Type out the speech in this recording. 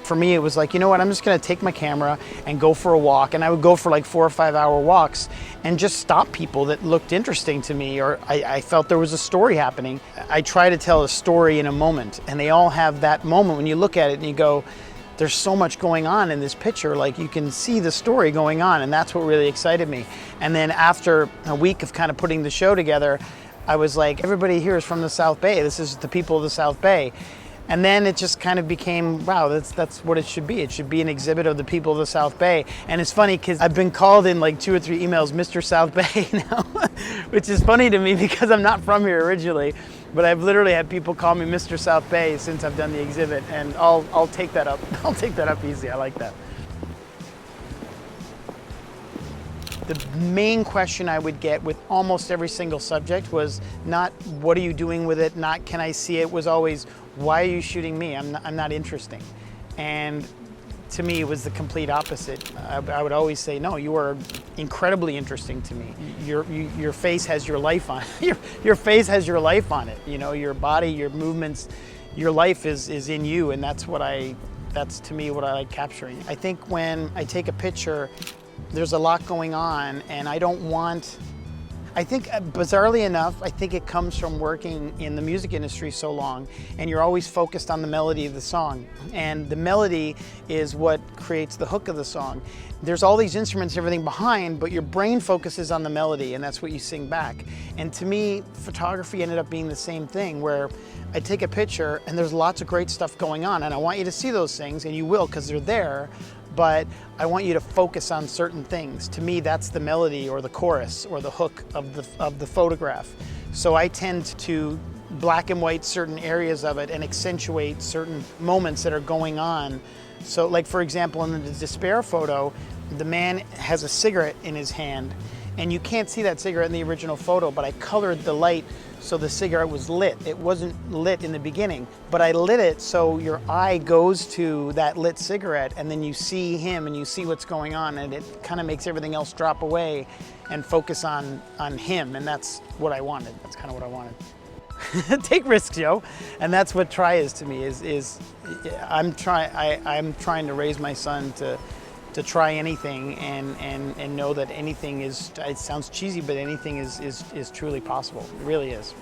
For me, it was like, you know what, I'm just gonna take my camera and go for a walk. And I would go for like 4 or 5 hour walks and just stop people that looked interesting to me, or I felt there was a story happening. I try to tell a story in a moment, and they all have that moment when you look at it and you go, there's so much going on in this picture, like you can see the story going on, and that's what really excited me. And then after a week of kind of putting the show together, I was like, everybody here is from the South Bay. This is the people of the South Bay. And then it just kind of became, wow, that's what it should be. It should be an exhibit of the people of the South Bay. And it's funny because I've been called in like 2 or 3 emails, Mr. South Bay now, which is funny to me because I'm not from here originally. But I've literally had people call me Mr. South Bay since I've done the exhibit, and I'll take that up. I'll take that up easy. I like that. The main question I would get with almost every single subject was not what are you doing with it, not can I see it, was always why are you shooting me? I'm not interesting. And to me it was the complete opposite. I would always say, no, you are incredibly interesting to me. Your face has your life on it. Your face has your life on it. You know, your body, your movements, your life is in you, and that's to me what I like capturing. I think when I take a picture, there's a lot going on, and I think bizarrely enough, I think it comes from working in the music industry so long, and you're always focused on the melody of the song. And the melody is what creates the hook of the song. There's all these instruments and everything behind, but your brain focuses on the melody, and that's what you sing back. And to me, photography ended up being the same thing, where I take a picture and there's lots of great stuff going on, and I want you to see those things, and you will because they're there. But I want you to focus on certain things. To me, that's the melody or the chorus or the hook of the photograph. So I tend to black and white certain areas of it and accentuate certain moments that are going on. So like, for example, in the despair photo, the man has a cigarette in his hand, and you can't see that cigarette in the original photo, but I colored the light so the cigarette was lit. It wasn't lit in the beginning, but I lit it so your eye goes to that lit cigarette, and then you see him and you see what's going on, and it kind of makes everything else drop away and focus on him, and that's what I wanted. That's kind of what I wanted. Take risks, yo. And that's what try is to me, I'm trying to raise my son to try anything and know that anything is, it sounds cheesy, but anything is truly possible. It really is.